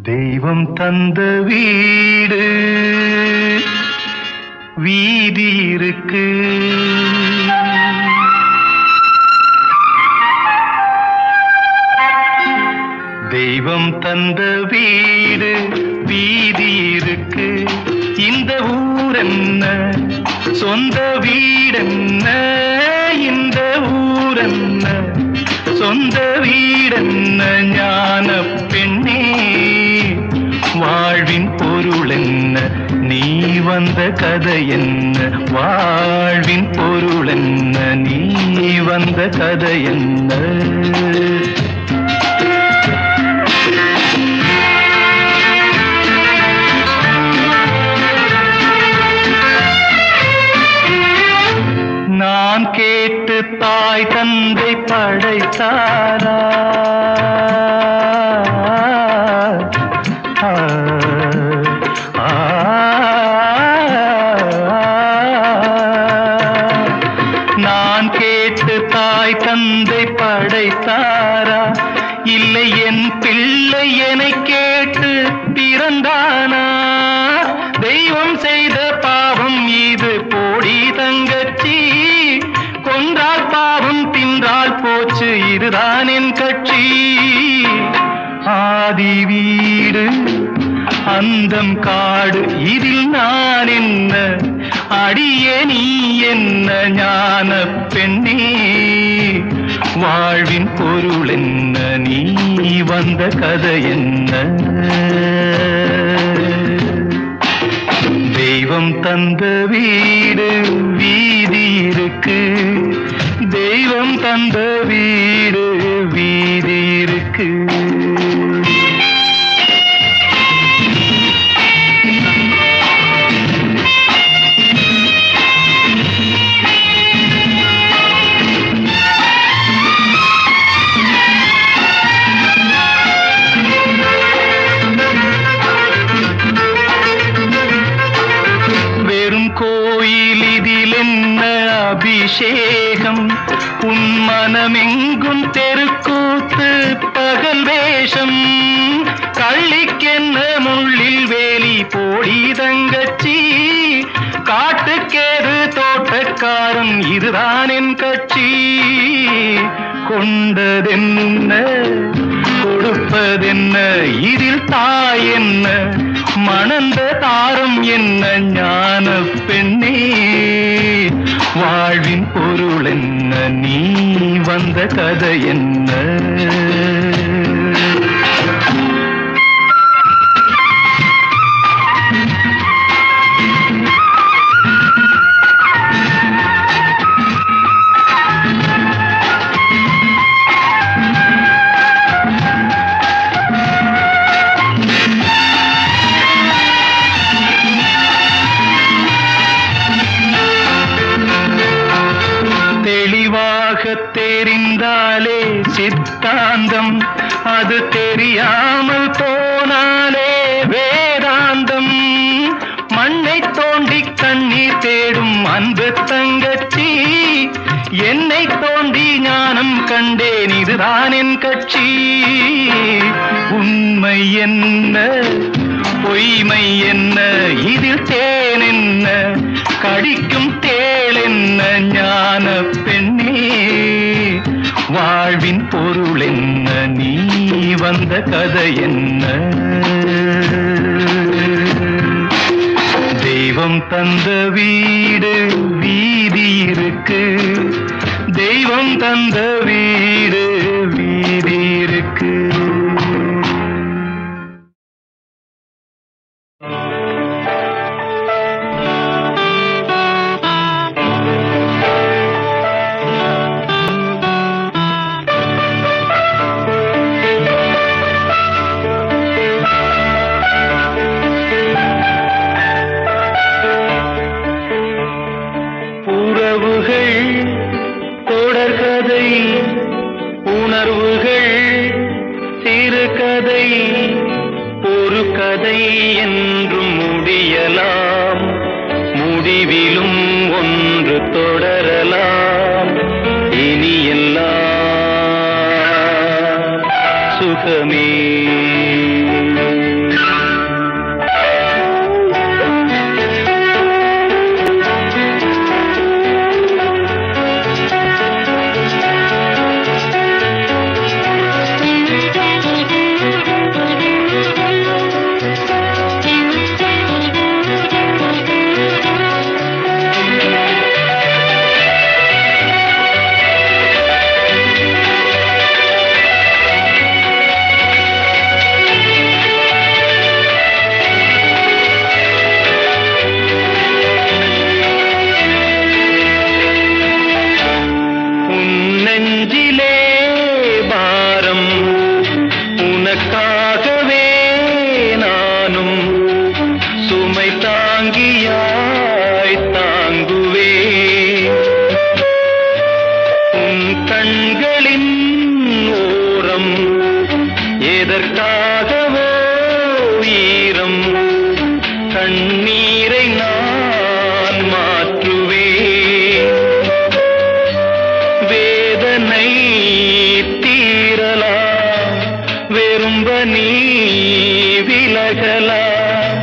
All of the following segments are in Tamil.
தெய்வம் தந்த வீடு வீதி இருக்கு, தெய்வம் தந்த வீடு வீதி இருக்கு. இந்த ஊரென்ன சொந்த வீடென்ன, இந்த ஊரென்ன சொந்த வீடென்ன, ஞான பெண்ணே வாழ்வின் பொருள் என்ன, நீ வந்த கதை என்ன, வாழ்வின் பொருள் என்ன, நீ வந்த கதை என்ன. நான் கேட்டு தாய் தந்தை படைத்தாரா, நான் கேட்டு தாய் தந்தை படைத்தாரா, இல்லை என் பிள்ளை என்னை கேட்டு பிறந்தானா. தெய்வம் செய்த பாவம் இது போடி தங்கச்சி, கொன்றால் பாவம் தின்றால் போச்சு இதுதான் என் கட்சி. ஆதி வீடு அந்தம் காடு இதில் நான் என்ன, அடியே நீ என்ன ஞான பெண்ணே வாழ்வின் பொருள் என்ன, நீ வந்த கதை என்ன. தெய்வம் தந்த வீடு வீதி இருக்கு, தெய்வம் தந்த வீடு வீதி இருக்கு. கோயில் இதில் என்ன அபிஷேகம், உன் மனமெங்கும் தெருக்கூத்து பகல் வேஷம். கள்ளிக்கென்ன முள்ளில் வேலி போடி தங்கச்சி, காட்டுக்கேது தோட்டக்காரன் இதுதான் என் கட்சி. கொண்டதென்ன கொடுப்பதென்ன, இதில் தாய் என்ன மணந்த தாரம் என்ன, ஞான பெண்ணே வாழ்வின் பொருள் என்ன, நீ வந்த கதை என்ன. தெரிந்தாலே சித்தாந்தம், அது தெரியாமல் போனாலே வேதாந்தம். மண்ணை தோண்டி கண்ணீர் தேடும் அன்பு தங்கச்சி, என்னை தோண்டி ஞானம் கண்டேன் இதுதான் என் கட்சி. உண்மை என்ன பொய்மை என்ன, இதில் தேன் என்ன கடிக்கும் தேள் என்ன, ஞான பெண்ணே வாழ்வின் பொருள் என்ன, நீ வந்த கதை என்ன. தெய்வம் தந்த வீடு வீதி இருக்கு, தெய்வம் தந்த வீடு வீதி இருக்கு. சிறுகதை ஒரு கதை என்றும் முடியலாம், முடிவிலும் ஒன்று தொடரலாம். இனி எல்லாம் சுகமே. நெஞ்சிலே பாரம் உனக்காகவே நானும் சுமை தாங்கியாய் தாங்குவே. உன் கண்களின் ஓரம் எதற்காகவோ ஈரம், கண்ணீரை நான் மாற்றுவே. வேதனை தீரலாம், வெறும்ப நீ விலகலாம்.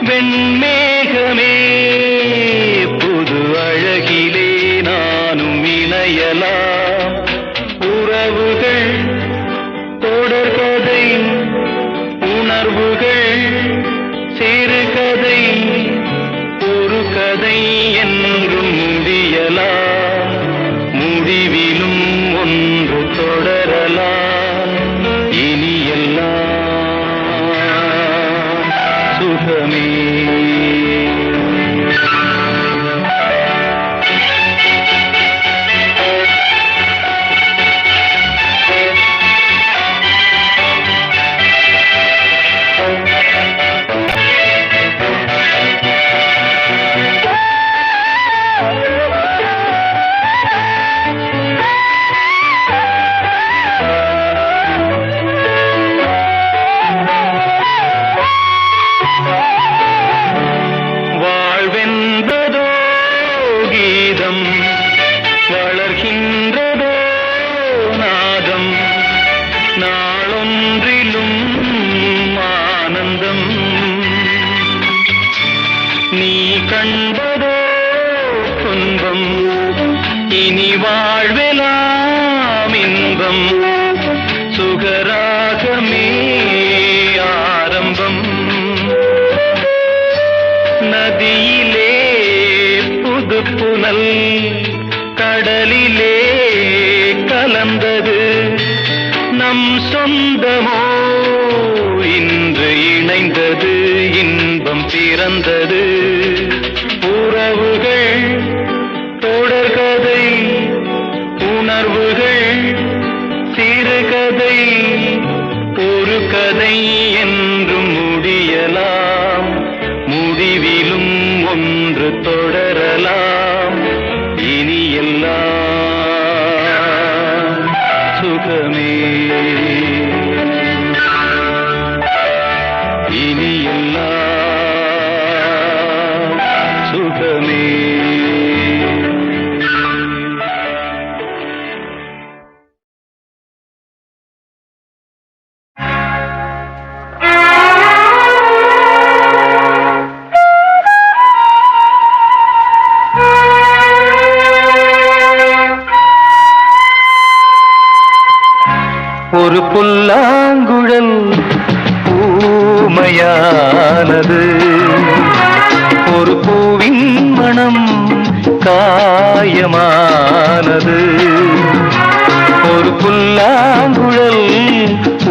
வெண்மேகமே புது அழகிலே நானும் இணையலாம். உறவுகள் தொடர்கதை, உணர்வுகள் சிறுகதை, ஒரு கதை என்றும் முடியலாம், முடிவிலும் ஒன்று தொடரலாம். இனி எல்லாம் சுகமே. வாழ்வென்பதோ கீதம், வளர்கின்றதோ நாதம், நாளொன்றிலும் ஆனந்தம். நீ கண்டதோ துன்பம், இனி வாழ்வெலாம் இன்பம். சுகராகமே ஆரம்பம். நதியிலே புது புனல், கடலிலே கலந்தது. நம் சொந்தமோ இன்று இணைந்தது, இன்பம் பிறந்தது. உறவுகள் தொடர்கதை, உணர்வுகள் சிறுகதை, ஒரு கதை என்றும் முடியலாம், முடிவிலும் ஒன்று தொடரலாம். இனி எல்லாம் சுகமே. இனி எல்லாம் சுகமே. ஒரு புல்லாங்குழல் ஊமையானது, ஒரு பூவின் மணம் காயமானது. ஒரு புல்லாங்குழல்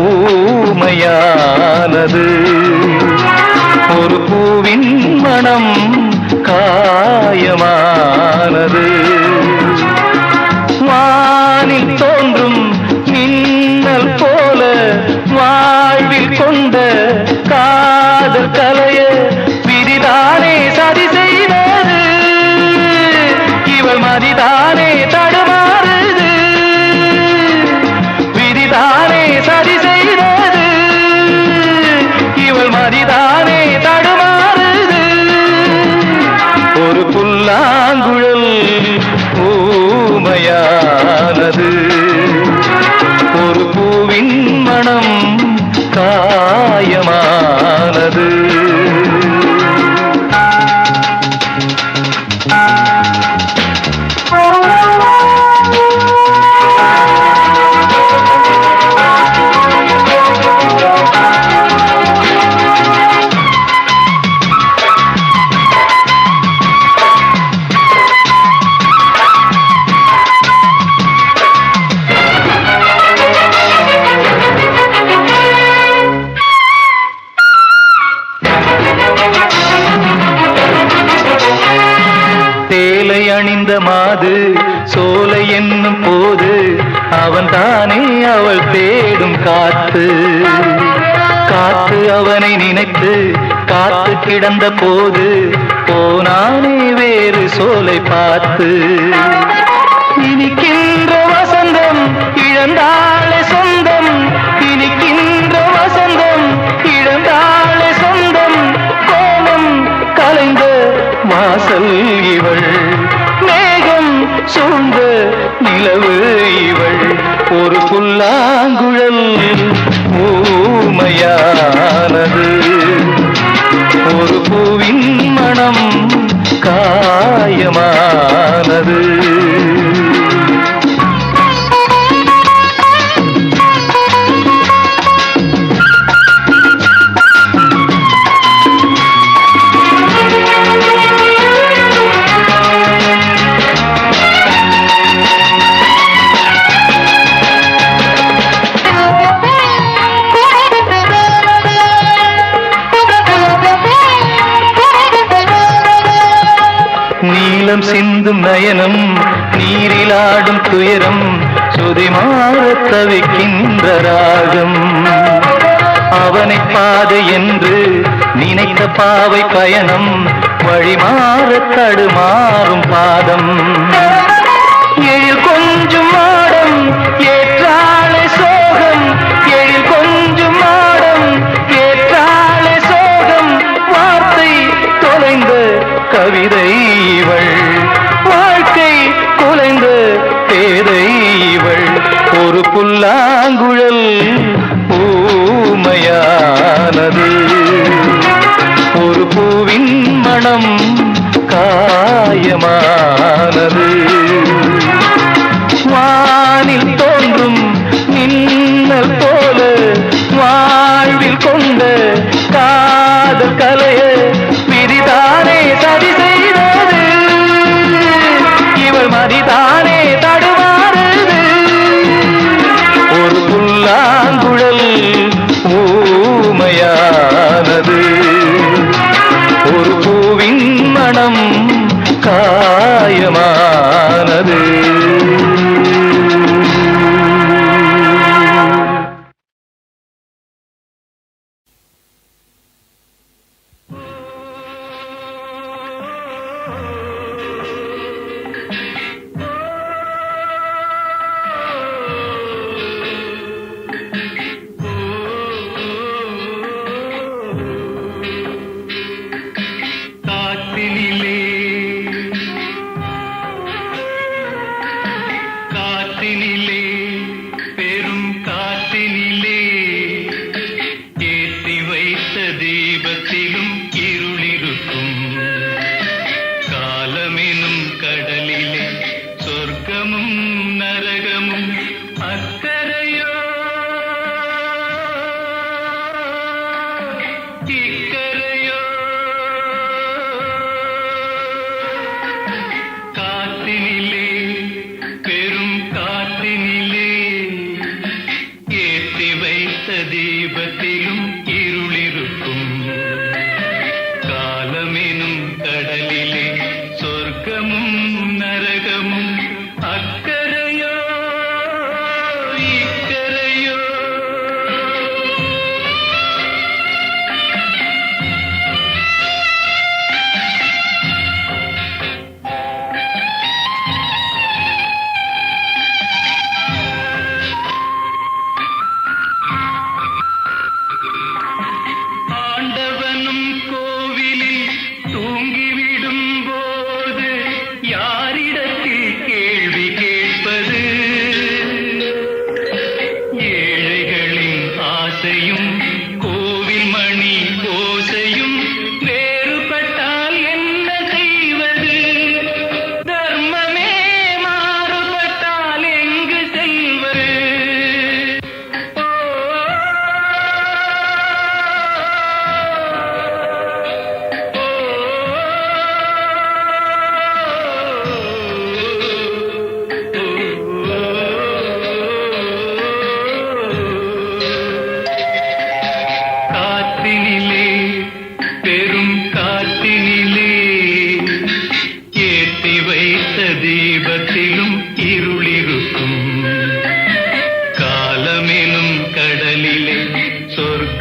ஊமையானது, ஒரு பூவின் மணம் காயமானது. வானில் தோன்றும் மின்னல் போல வாழ்வில் கொண்ட காதல் கலைய விதிதானே சதி செய்தது. இவள் மதிதானே தடுமாறுது, விதிதானே இந்த மாது சோலை என்னும் போது அவன் தானே அவள் தேடும் காத்து. காத்து அவனை நினைத்து காத்து கிடந்த போது போனானே வேறு சோலை பார்த்து. இனிக்கின்ற வசந்தம் இழந்தாளே சொந்தம், இனிக்கின்ற வசந்தம் இழந்தாளே சொந்தம். கோலம் கலைந்த வாசல் இவள், மேகம் சூழ்ந்த நிலவு இவள். ஒரு புல்லாங்குழல் ஊமையானது, ஒரு பூவின் மனம் காயமானது. நீலம் சிந்தும் நயனம் நீரிலாடும் துயரம், சுதிமாற தவிக்கின்ற ராகம். அவனை பாதை என்று நினைத்த பாவை பயணம், வழிமாற தடுமாறும் பாதம். எழில் கொஞ்சம் மாடம் ஏற்றாளே சோகம், எழில் கொஞ்சம் மாடம் ஏற்றாளே சோகம். வார்த்தை தொலைந்த கவிதை இவள், வாழ்க்கை குலைந்த பேதை இவள். ஒரு புல்லாங்குழல் ஊமையானது, ஒரு பூவின் மனம் காயமானது. வானில் தோன்றும் மின்னல் போல வாழ்வில் கொண்ட காதல் கலைய விதிதானே சரி செய்தது, இவள் மதிதானே தடுமாறுது. ஒரு புல்லாங்குழல் ஊமையானது, ஒரு பூவின் மனம் காயமானது.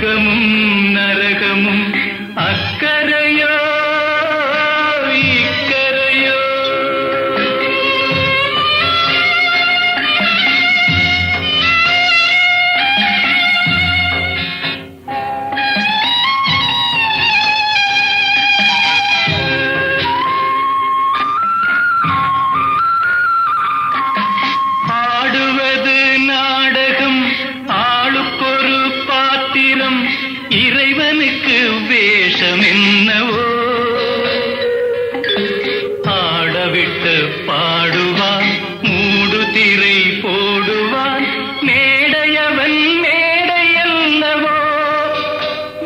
சொர்க்கமும் நரகமும் அக்கரையோ இக்கரையோ. ஆடுவது நாடகம், ஆளுக்கொரு பாத்திரம், இறைவனுக்கு வேஷம் என்னவோ. ஆடவிட்டு பாடுவான், மூடு திரை போடுவான், மேடையவன் மேடையல்லவோ.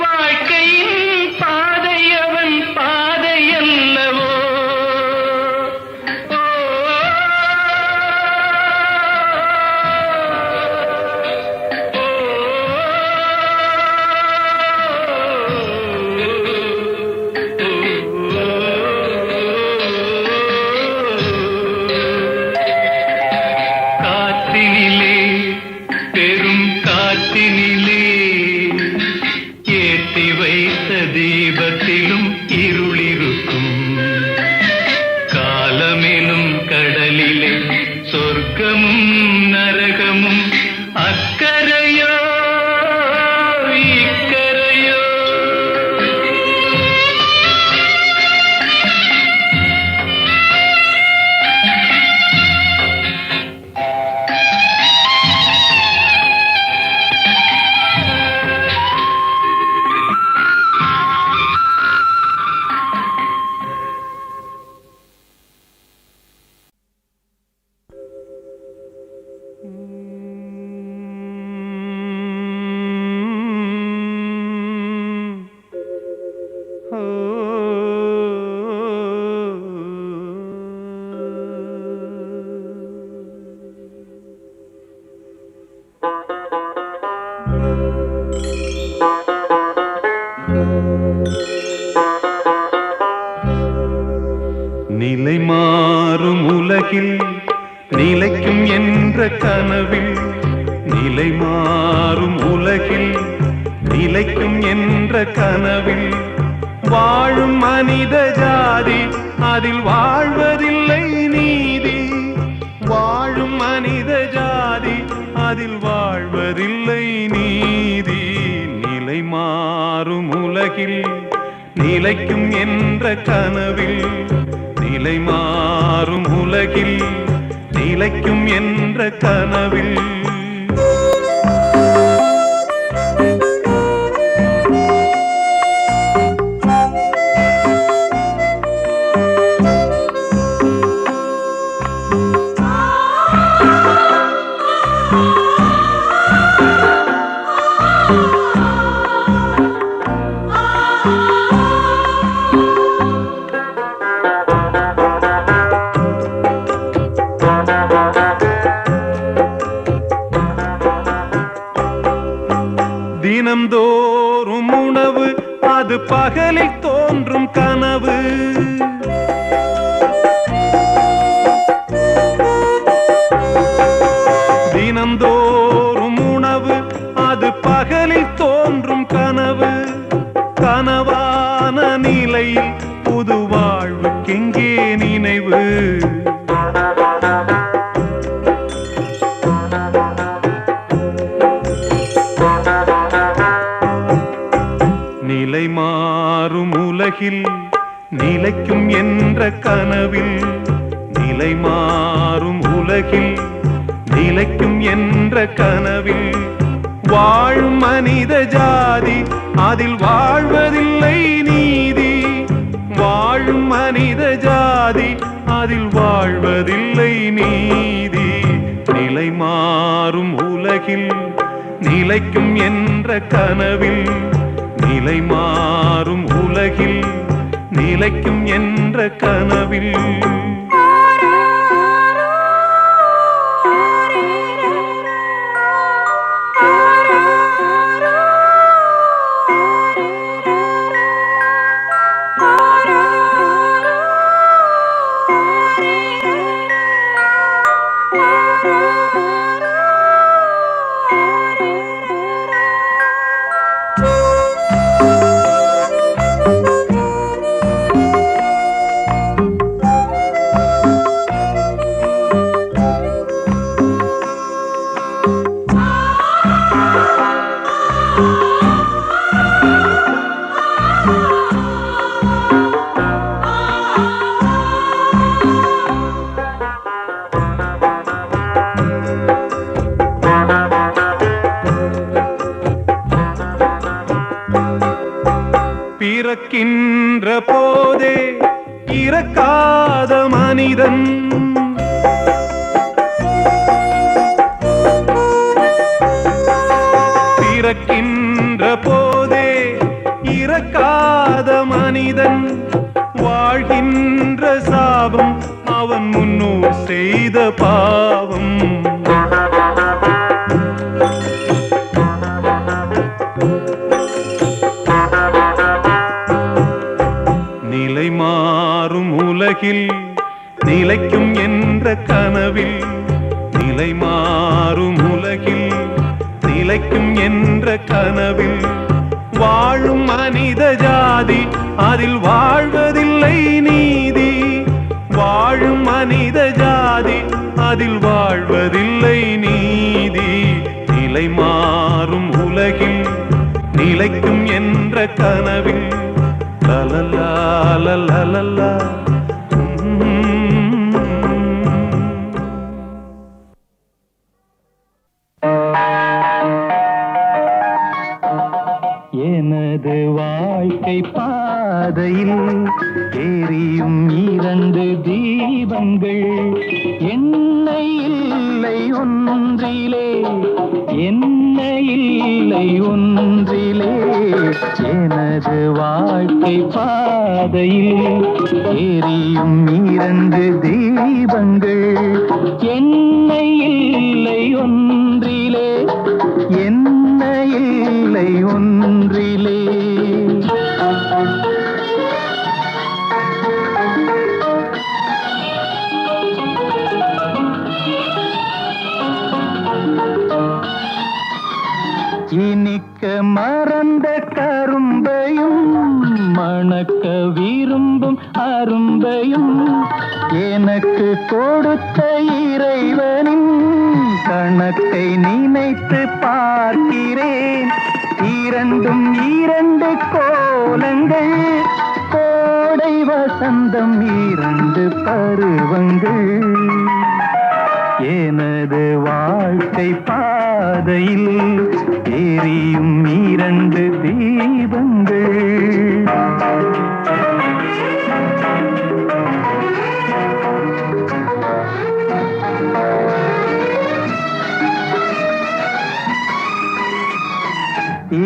வாழ்க்கையின் பாதையவன் பாதையல்லவோ. காற்றினிலே பெரும் காற்றினிலே ஏற்றி வைத்த தீபத்திலும் இருளிருக்கும். காலமெனும் கடலிலே சொர்க்கமும் நரகமும் அக்கரையோ இக்கரையோ. நிலை மாறும் உலகில் நிலைக்கும் என்ற கனவில், நிலை மாறும் உலகில் நிலைக்கும் என்ற கனவில் வாழும் மனித ஜாதி அதில் வாழ்வதில்லை நீதி. வாழும் மனித ஜாதி அதில் வாழ்வதில்லை நீதி. நிலை மாறும் உலகில் நிலைக்கும் என்ற கனவில், நிலை மாறும் உலகில் நிலைக்கும் என்ற கனவில். தினம்தோறும் உணவு அது பகலில் தோன்றும் கனவு. தினம்தோறும் உணவு அது பகலில் தோன்றும் கனவு. கனவான நிலையில் புது வாழ்வுக்கெங்கே நினைவு? நிலை மாறும் உலகில் நிலைக்கும் என்ற கனவில், நிலை மாறும் உலகில் நிலைக்கும் என்ற கனவில் வாழும் மனித ஜாதி அதில் வாழ்வதில்லை நீதி. வாழும் மனித ஜாதி அதில் வாழ்வதில்லை நீதி. நிலை மாறும் உலகில் நிலைக்கும் என்ற கனவில், நிலை மாறும் உலகில் நிலைக்கும் என்ற கனவில். பிறக்கின்ற போதே இறக்காத மனிதன் பிறக்கின்ற போதே இறக்காத மனிதன் வாழ்கின்ற சாபம் அவன் முன்னோர் செய்த பாவம் நிலை மாறும் உலகில் நிலைக்கும் என்ற கனவில் நிலை மாறும் உலகில் நிலைக்கும் என்ற கனவில் வாழும் மனித ஜாதி அதில் வாழ்வதில்லை நீதி வாழும் மனித ஜாதி அதில் வாழ்வதில்லை நீதி நிலை மாறும் உலகில் நிலைக்கும் என்ற கனவில் லலலா லலலா எனது வாழ்க்கை பாதையில் எரியும் 2 தீபங்கள் என்ன இல்லை ஒன்றிலே என்ன இல்லை ஒன்றிலே எனது வாழ்க்கை பாதையில் எரியும் 2 தீபங்கள் என்ன இல்லை ஒன்றிலே என்ன இல்லை ஒன்றிலே இனிக்க மறந்த கரும்பையும் மணக்க விரும்பும் அரும்பையும் எனக்கு கொடுத்த இறைவனின் கணக்கை நினைத்து பார்க்கிறேன் இரண்டும் 2 கோலங்கள் கோடை வசந்தம் 2 பருவங்கள் எனது வாழ்க்கை பாதையில் எரியும் 2 தீபங்கள்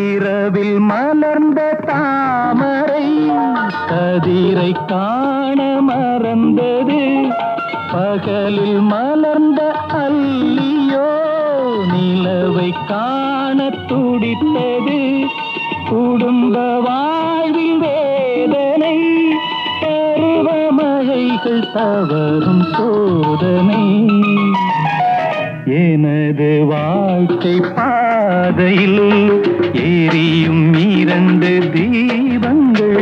இரவில் மலர்ந்த தாமரை கதிரை காண மறந்தது பகலில் மலர்ந்த அல்லியோ நிலவை காண துடித்தது குடும்ப வாழ்வில் வேதனை பருவமழைகள் தவறும் சோதனை எனது வாழ்க்கை பாதையில் எரியும் 2 தீபங்கள்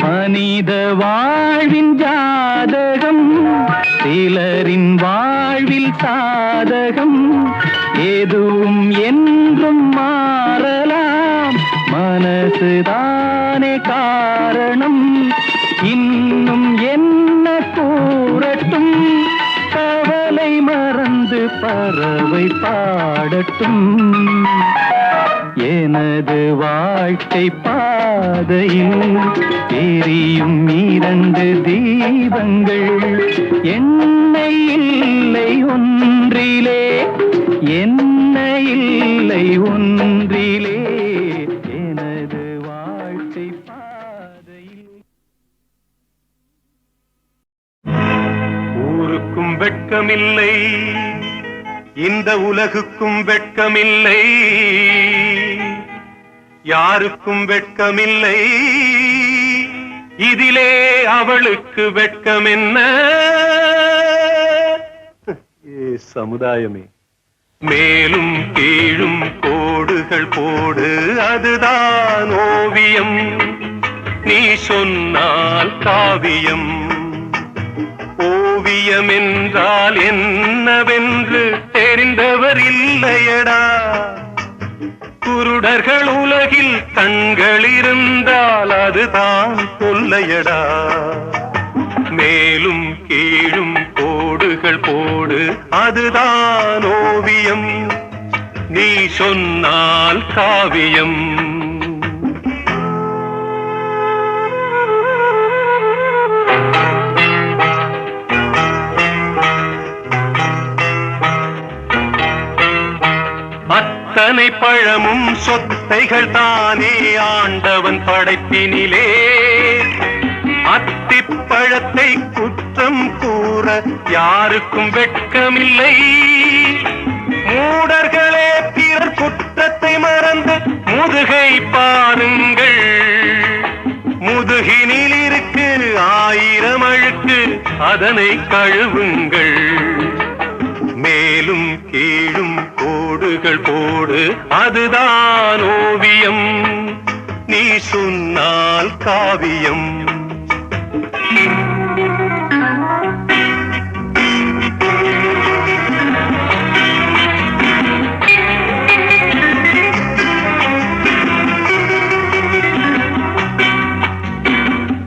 மனித வாழ்வின் ஜாதகம் சிலரின் வாழ்வில் சாதகம் எதுவும் என்றும் மாறலாம் மனசுதானே காரணம் இன்னும் என்ன கூறட்டும் கவலை மறந்து பறவை பாடட்டும் எனது வாழ்க்கை பாதையில் எரியும் 2 தீபங்கள் என்ன இல்லை ஒன்றிலே என்ன இல்லை ஒன்றிலே எனது வாழ்க்கை பாதையில் ஊருக்கும் வெட்கமில்லை இந்த உலகுக்கும் வெட்கமில்லை யாருக்கும் வெட்கமில்லை இதிலே அவளுக்கு வெட்கம் என்ன சமுதாயமே மேலும் கீழும் கோடுகள் போடு அதுதான் ஓவியம் நீ சொன்னால் காவியம். ஓவியம் என்றால் என்னவென்று தெரிந்தவர் இல்லையடா. குருடர்கள் உலகில் கண்கள் இருந்தால் அதுதான் தொல்லையடா. மேலும் கீழும் கோடுகள் போடு, அதுதான் ஓவியம். நீ சொன்னால் காவியம். அத்தனை பழமும் சொத்தைகள் தானே ஆண்டவன் படைப்பினிலே. அத்திப்பழத்தை குற்றம் கூற யாருக்கும் வெட்கமில்லை. மூடர்களே பிறர் குற்றத்தை மறந்து முதுகை பாருங்கள். முதுகினில் இருக்கு 1000 அழுக்கு, அதனை கழுவுங்கள். மேலும் கீழும் கோடுகள் போடு, அதுதான் ஓவியம். நீ சொன்னால் காவியம்.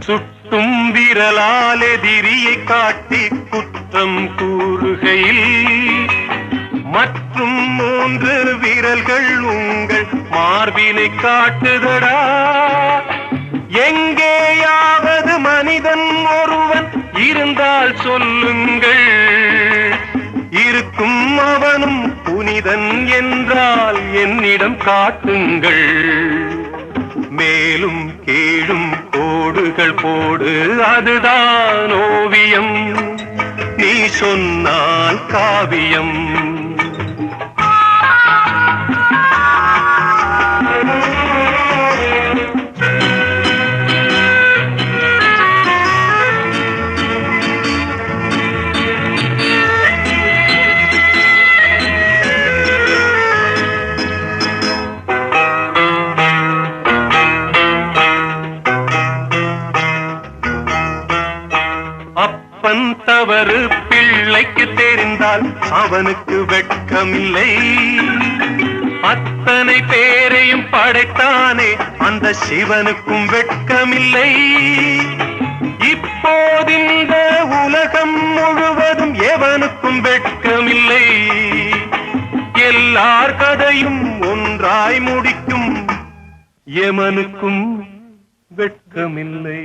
சுட்டும் விரலால் எதிரியை காட்டி குற்றம் கூறுகையில் மற்றும் 3 விரல்கள் உங்கள் மார்பினை காட்டுதடா. எங்கேயாவது மனிதன் ஒருவன் இருந்தால் சொல்லுங்கள். இருக்கும் அவனும் புனிதன் என்றால் என்னிடம் காட்டுங்கள். மேலும் கீழும் கோடுகள் போடு, அதுதான் ஓவியம். நீ சொன்னால் காவியம். அப்பன் தவறு பிள்ளைக்கு தெரிந்தால் அவனுக்கு வெட்கமில்லை. அத்தனை பேரையும் படைத்தானே அந்த சிவனுக்கும் வெட்கமில்லை. இப்போதிந்த உலகம் முழுவதும் எவனுக்கும் வெட்கமில்லை. எல்லார் கதையும் ஒன்றாய் முடிக்கும் எமனுக்கும் வெட்கமில்லை.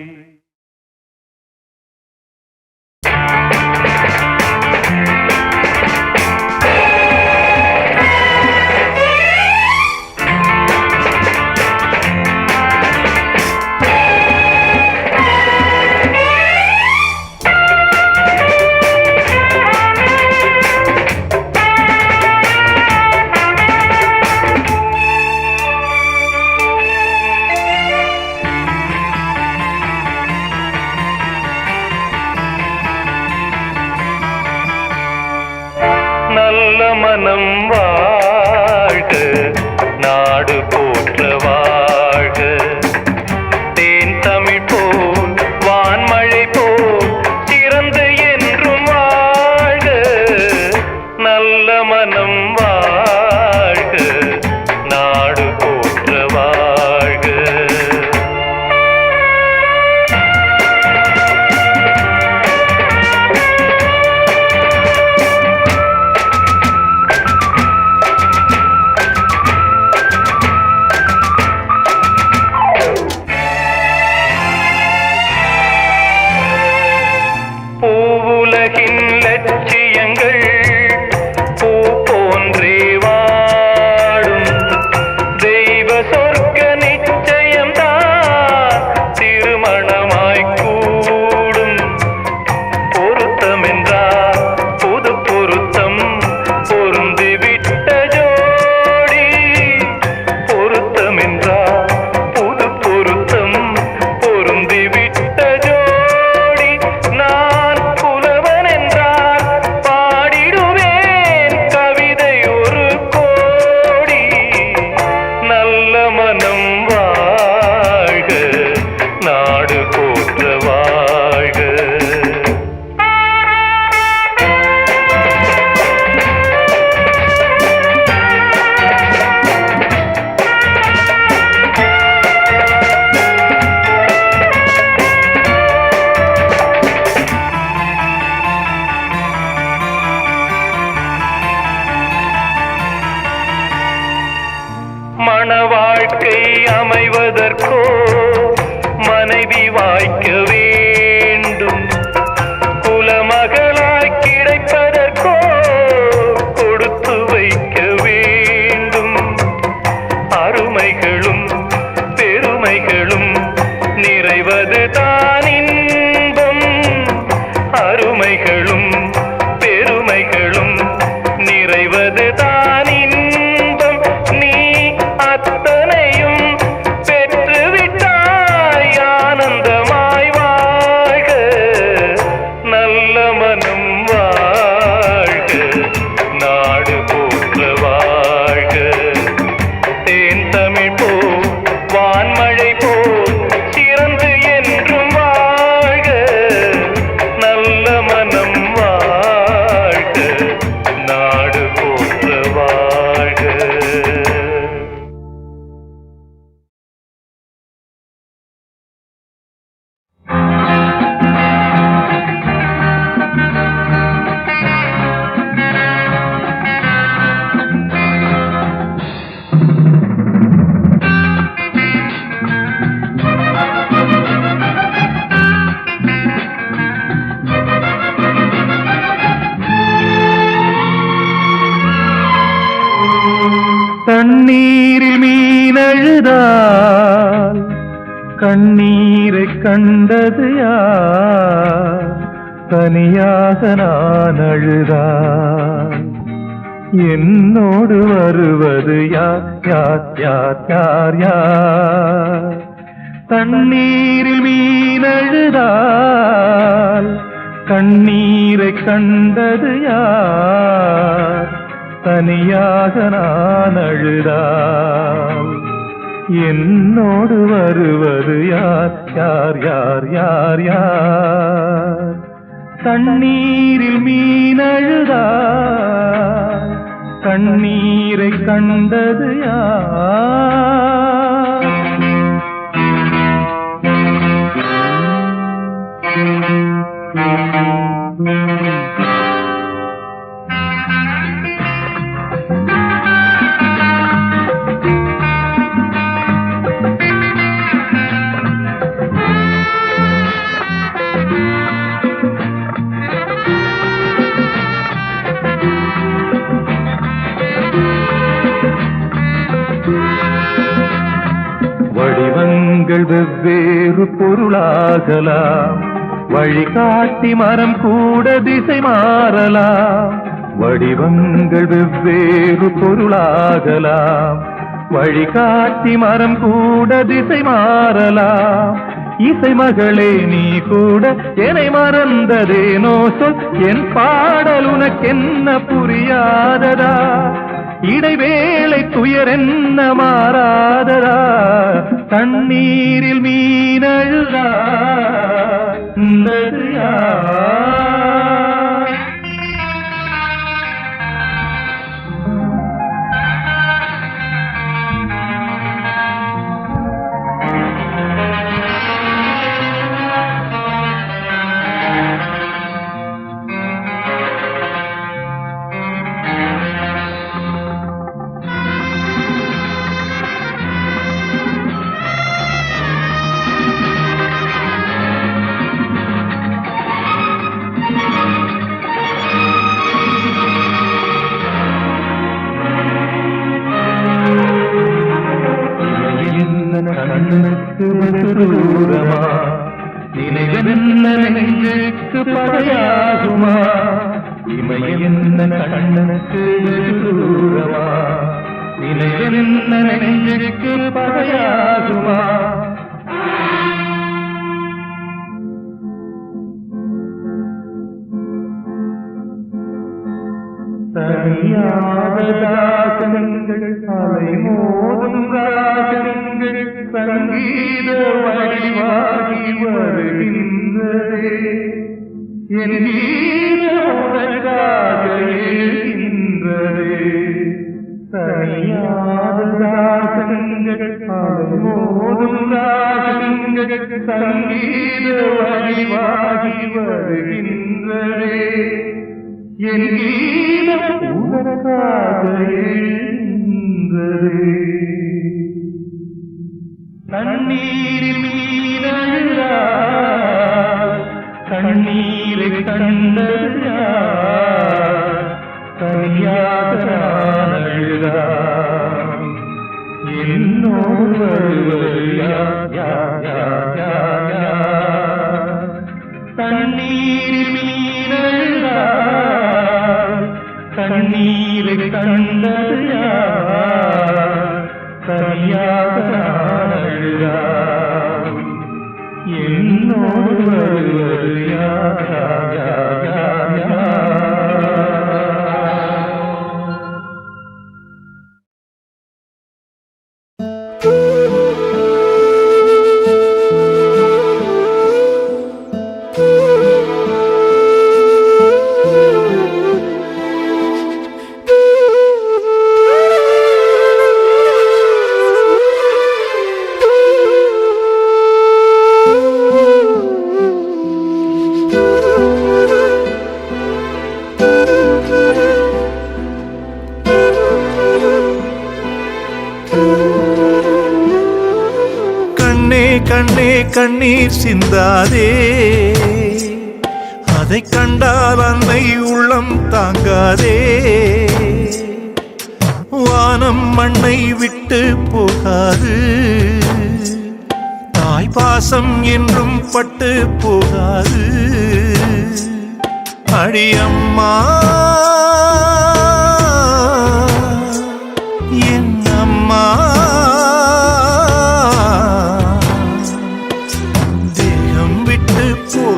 நிறைவது தான் இன்பம் அருமைகளும் பெருமைகளும் நிறைவது தான் இன்பம் நீ அத்தனையும் பெற்றுவிட்டாய் ஆனந்தமாய் வாழ்க நல்ல மனம் வாழ்க நாடு போற்ற வாழ்க தேன் தமிழ் போ வான்மழை போ சிறந்து என்றும் வாழ்க நல்ல மனம் வாழ்க நாடு போற்ற வாழ்க. தண்ணீரில் மீனழுதால் கண்ணீரை கண்டது யார் தனியாக நான் அழுதால் என்னோடு வருவது யார் யார் யார் யார் யார் தண்ணீரில் மீனழுதால் கண்ணீரை கண்டது யார் தனியாக நான் அழுதால் என்னோடு வருவது யார் யார் யார் யார் யார் தண்ணீரில் மீனழுதால் கண்ணீரை கண்டது யார் வடிவங்கள் வெவ்வேறு பொருளாகலாம் வழிகாட்டி மரம் கூட திசை மாறலாம் வடிவங்கள் வெவ்வேறு பொருளாகலாம் வழிகாட்டி மரம் கூட திசை மாறலாம் இசை மகளே நீ கூட என்னை மறந்ததேனோ சொல் என் பாடல் உனக்கென்ன புரியாததா இடைவேளை துயரென்ன மாறாததா தண்ணீரில் மீனழுதா கண்ணுக்கு தூரமா நினைவென்ன நெஞ்சுக்கு பகையாகுமா இமையென்ன கண்ணுக்கு தூரமா நினைவென்ன நெஞ்சுக்கு பகையாகுமா தனியாத தாசங்கள் அலை மோதும் ராகங்கள் சங்கீத வடிவாகி வருகின்றதே என் உனக்காக எழுகின்றதே தனியாத தாசங்கள் அலை மோதும் ராகங்கள் சங்கீத வடிவாகி வருகின்றதே என் கீதம் உனக்காக எழுகின்றதே தண்ணீரில் மீனழுதால் கண்ணீரை கண்டது யார் தனியாக நான் அழுதால் என்னோடு வருவது யார் யார் யார் யார் யார் கண்ணீரை கண்டது யார்? தனியாக அழுதார். என்னோடு வருவது யார்? யார், யார், யார்? கண்ணே கண்ணீர் சிந்தாதே, அதை கண்டால் அன்னை உள்ளம் தாங்காதே. வானம் மண்ணை விட்டு போகாது, தாய் பாசம் என்றும் பட்டு போகாது. அடியம்மா என் அம்மா,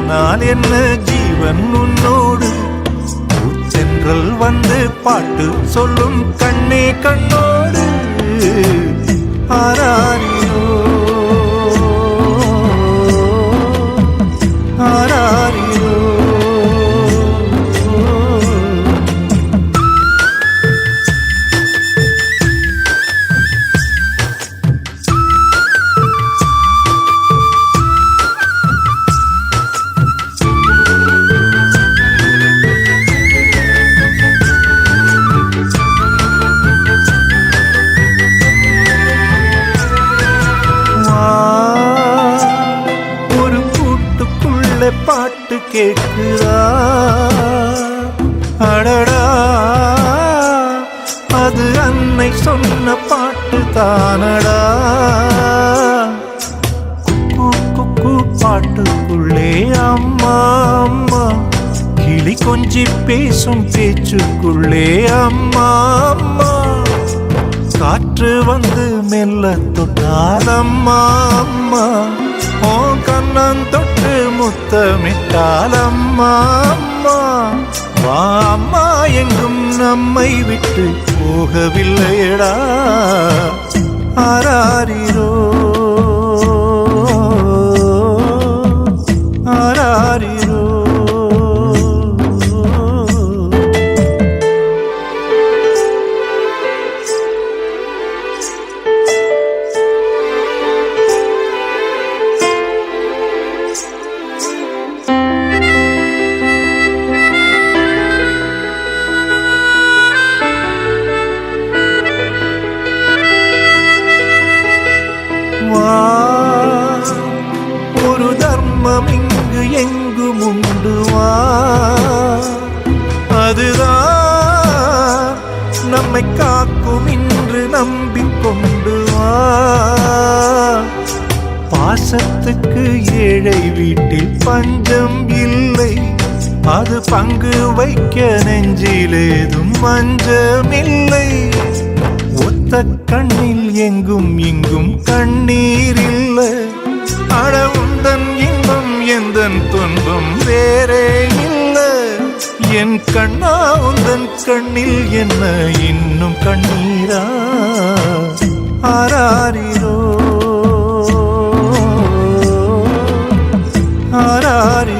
நான் என்ன ஜீவன் உன்னோடு. பூச்சென்றல் வந்து பாட்டு சொல்லும் கண்ணே கண்ணோடு. ஆராரிரோ ஆராரிரோ. பாட்டு கேட்குதா? அடடா, அது அன்னை சொன்ன பாட்டு தானடா. குக்கு குக்கு பாட்டுக்குள்ளே அம்மா அம்மா, கிளி கொஞ்சி பேசும் பேச்சுக்குள்ளே அம்மா அம்மா. காற்று வந்து மெல்ல தொட்டால் அம்மா அம்மா, ஓ கண்ணன் தொட்டு முத்தமிட்டால் அம்மா அம்மா. வா அம்மா, எங்கும் நம்மை விட்டு போகவில்லையடா. ஆராரிரோ ஆராரிரோ. ஒரு தர்மம் இங்கு எங்கும் உண்டு வா, அதுதான் நம்மை காக்கும் இன்று நம்பிக்கொண்டு வா. பாசத்துக்கு ஏழை வீட்டில் பஞ்சம் இல்லை, அது பங்கு வைக்க நெஞ்சிலேதும் மஞ்சமில்லை. ஒத்த கண்ணில் எங்கும் இங்கும் கண்ணீர் இல்லை, அட உந்தன் இன்பம் எந்தன் துன்பம் வேறே இல்லை. என் கண்ணா, உந்தன் கண்ணில் என்ன இன்னும் கண்ணீரா? ஆராரிரோ ஆராரி.